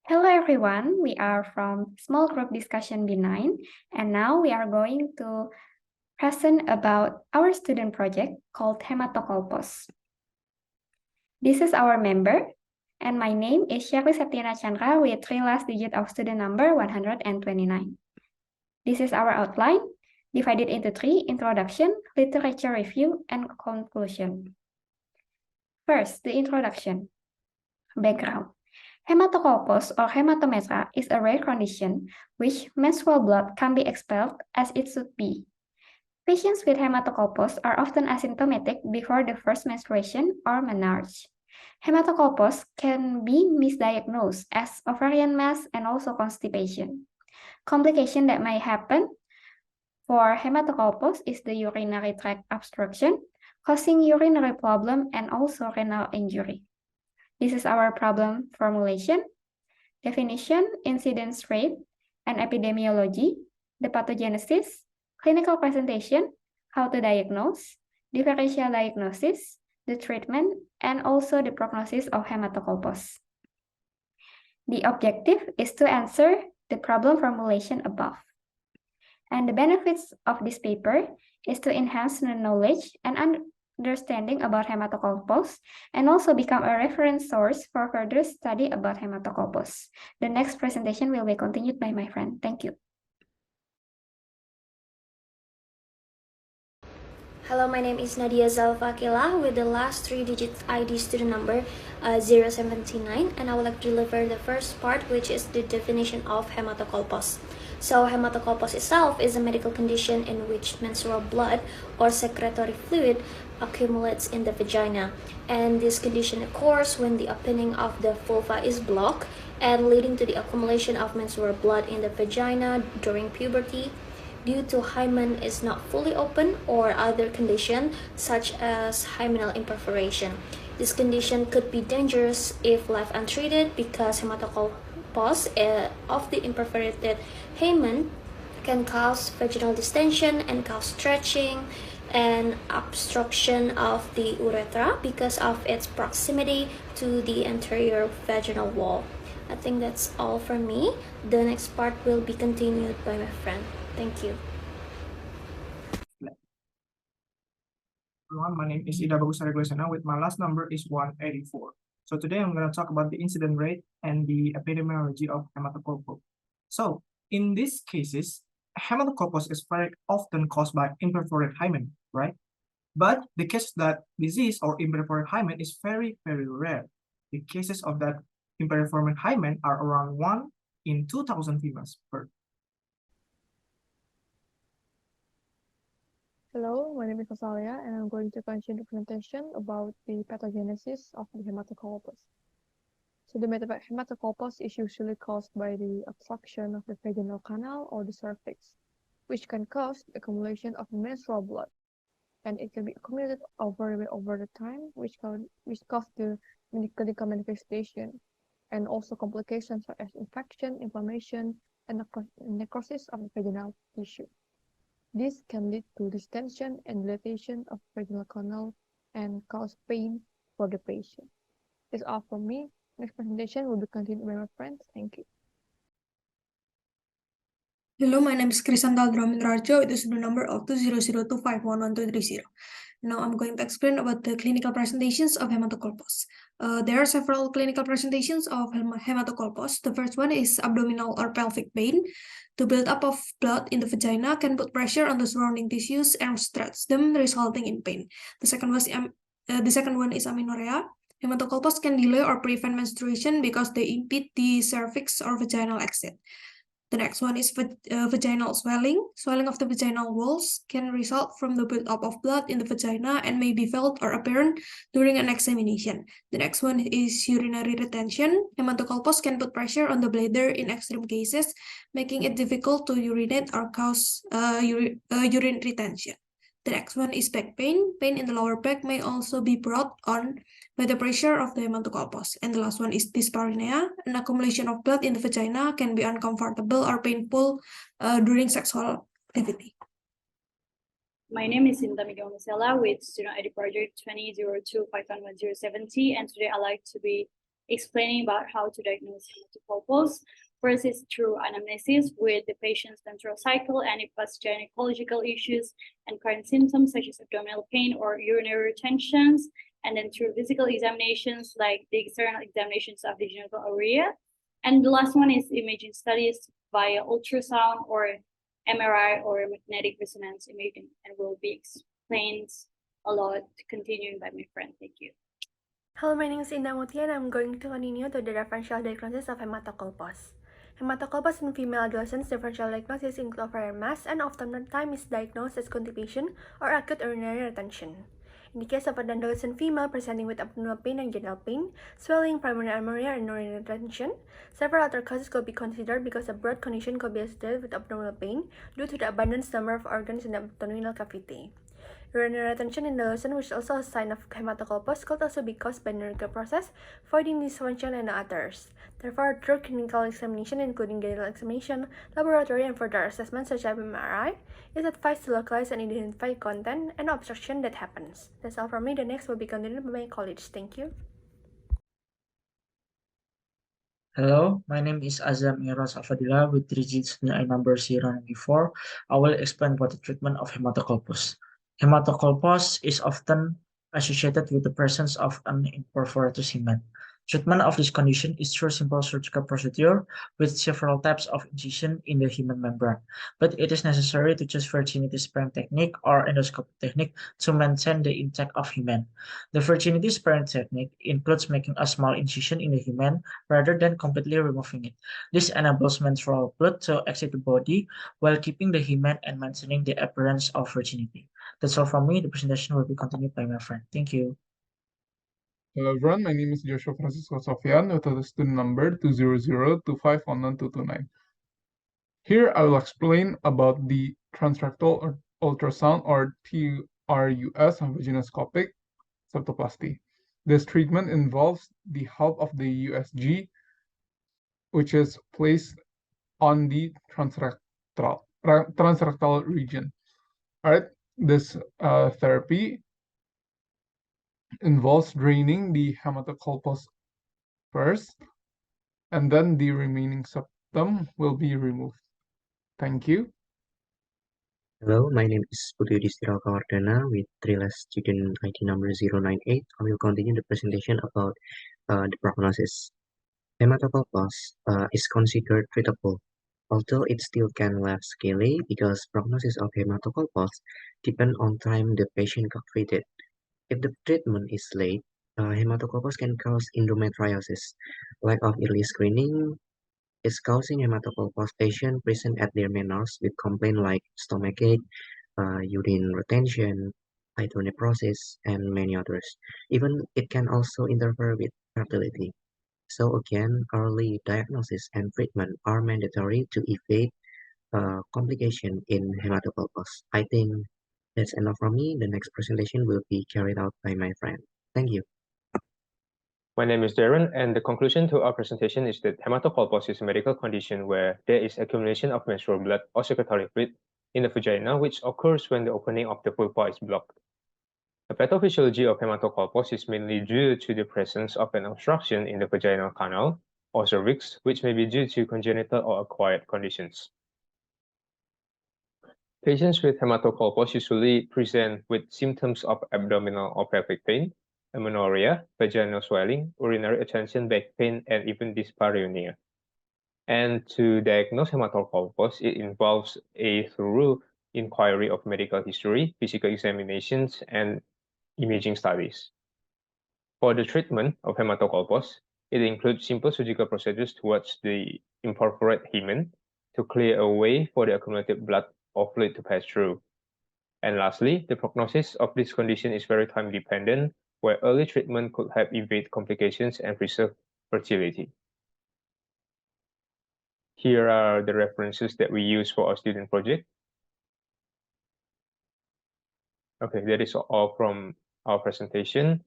Hello everyone, we are from small group discussion B9 and now we are going to present about our student project called Hematocolpos. This is our member and my name is Syakri Septiana Chandra with 3 last digit of student number 129. This is our outline divided into 3: introduction, literature review, and conclusion. First, the introduction. Background. Hematocolpos or hematometra is a rare condition which menstrual blood can be expelled as it should be. Patients with hematocolpos are often asymptomatic before the first menstruation or menarche. Hematocolpos can be misdiagnosed as ovarian mass and also constipation. Complication that may happen for hematocolpos is the urinary tract obstruction, causing urinary problem and also renal injury. This is our problem formulation, definition, incidence rate, and epidemiology, the pathogenesis, clinical presentation, how to diagnose, differential diagnosis, the treatment, and also the prognosis of hematocolpos. The objective is to answer the problem formulation above. And the benefits of this paper is to enhance the knowledge and understanding about hematocolpos and also become a reference source for further study about hematocolpos. The next presentation will be continued by my friend. Thank you. Hello, my name is Nadia Zalfakila with the last 3 digits ID student number 079, and I would like to deliver the first part, which is the definition of hematocolpos. So hematocolpos itself is a medical condition in which menstrual blood or secretory fluid accumulates in the vagina, and this condition occurs when the opening of the vulva is blocked and leading to the accumulation of menstrual blood in the vagina during puberty, due to hymen is not fully open, or other condition such as hymenal imperforation. This condition could be dangerous if left untreated because hematocolpos of the imperforated hymen can cause vaginal distension and cause stretching and obstruction of the urethra because of its proximity to the anterior vaginal wall. I think that's all from me. The next part will be continued by my friend. Thank you. Everyone, my name is Ida Bagusari Glesana with my last number is 184. So today I'm going to talk about the incident rate and the epidemiology of hematocolpos. So in these cases, hematocolpos is very often caused by imperforate hymen, right? But the case that disease or imperforate hymen is very, very rare. The cases of that imperforate hymen are around 1 in 2,000 females per. Hello, my name is Rosalia, and I'm going to continue the presentation about the pathogenesis of the hematocolpos. So the hematocolpos is usually caused by the obstruction of the vaginal canal or the cervix, which can cause the accumulation of menstrual blood, and it can be accumulated over the time, which cause the clinical manifestation, and also complications such as infection, inflammation, and necrosis of the vaginal tissue. This can lead to distension and dilatation of the vaginal canal and cause pain for the patient. That's all from me. Next presentation will be continued by my friends. Thank you. Hello, my name is Krisantal Dramindrajo with the student number of 200251123. Now I'm going to explain about the clinical presentations of hematocolpos. There are several clinical presentations of hematocolpos. The first one is abdominal or pelvic pain. The buildup of blood in the vagina can put pressure on the surrounding tissues and stretch them, resulting in pain. The second one is amenorrhea. Hematocolpos can delay or prevent menstruation because they impede the cervix or vaginal exit. The next one is vaginal swelling. Swelling of the vaginal walls can result from the buildup of blood in the vagina and may be felt or apparent during an examination. The next one is urinary retention. Hematocolpos can put pressure on the bladder in extreme cases, making it difficult to urinate or cause urine retention. The next one is back pain. Pain in the lower back may also be brought on by the pressure of the hematocolpos. And the last one is dyspareunia. An accumulation of blood in the vagina can be uncomfortable or painful during sexual activity. My name is Sinta Miguel Misela with student ID project 2002511070, and today I'd like to be explaining about how to diagnose hematocolpos. First is through anamnesis with the patient's menstrual cycle, any past gynecological issues, and current symptoms such as abdominal pain or urinary retentions. And then through physical examinations like the external examinations of the genital area. And the last one is imaging studies via ultrasound or MRI or magnetic resonance imaging, and will be explained a lot, continuing by my friend. Thank you. Hello, my name is Indah Mutia and I'm going to continue to the differential diagnosis of hematocolpos. Hematocolpos in female adolescents differential diagnosis include ovarian mass and oftentimes is diagnosed as constipation or acute urinary retention. In the case of an adolescent female presenting with abdominal pain and genital pain, swelling, primary amenorrhea, and urinary retention, several other causes could be considered because a broad condition could be associated with abdominal pain due to the abundant number of organs in the abdominal cavity. Urinary retention in adolescents, which is also a sign of hematocolpos, could also be caused by neuritic process, voiding dysfunction, and others. Therefore, through clinical examination, including genital examination, laboratory, and further assessment such as MRI, is advised to localize and identify content and obstruction that happens. That's all from me. The next will be continued by my colleagues. Thank you. Hello, my name is Azam Miras Afadillah with digit student ID number 094. I will explain about the treatment of hematocolpos. Hematocolpos is often associated with the presence of an imperforated hymen. Treatment of this condition is through simple surgical procedure with several types of incision in the hymen membrane, but it is necessary to choose virginity sparing technique or endoscopic technique to maintain the intake of hymen. The virginity sparing technique includes making a small incision in the hymen rather than completely removing it. This enables menstrual blood to exit the body while keeping the hymen and maintaining the appearance of virginity. That's all from me. The presentation will be continued by my friend. Thank you. Hello everyone, my name is Joshua Francisco Sofian with the student number 20025112229. Here I will explain about the transrectal ultrasound or TRUS vaginoscopic septoplasty. This treatment involves the help of the USG, which is placed on the transrectal region. All right, this therapy involves draining the hematocolpos first, and then the remaining septum will be removed. Thank you. Hello, my name is Putu Distira Kawardana with Trilas student ID number 098. I will continue the presentation about the prognosis. Hematocolpos is considered treatable, although it still can last scaly because prognosis of hematocolpos depend on time the patient got treated. If the treatment is late, hematocolpos can cause endometriosis. Lack of early screening is causing hematocolpos patients present at their menarche with complaints like stomachache, urine retention, hydronephrosis, and many others. Even it can also interfere with fertility. So again, early diagnosis and treatment are mandatory to evade complication in hematocolpos. I think that's enough from me. The next presentation will be carried out by my friend. Thank you. My name is Darren, and the conclusion to our presentation is that hematocolpos is a medical condition where there is accumulation of menstrual blood or secretory fluid in the vagina, which occurs when the opening of the vulva is blocked. The pathophysiology of hematocolpos is mainly due to the presence of an obstruction in the vaginal canal or cervix, which may be due to congenital or acquired conditions. Patients with hematocolpos usually present with symptoms of abdominal or pelvic pain, amenorrhea, vaginal swelling, urinary retention, back pain, and even dyspareunia. And to diagnose hematocolpos, it involves a thorough inquiry of medical history, physical examinations, and imaging studies. For the treatment of hematocolpos, it includes simple surgical procedures towards the imperforate hymen to clear a way for the accumulated blood or fluid to pass through. And lastly, the prognosis of this condition is very time dependent, where early treatment could help evade complications and preserve fertility. Here are the references that we use for our student project. Okay, that is all from our presentation.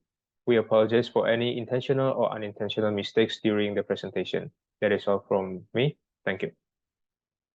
We apologize for any intentional or unintentional mistakes during the presentation. That is all from me. Thank you.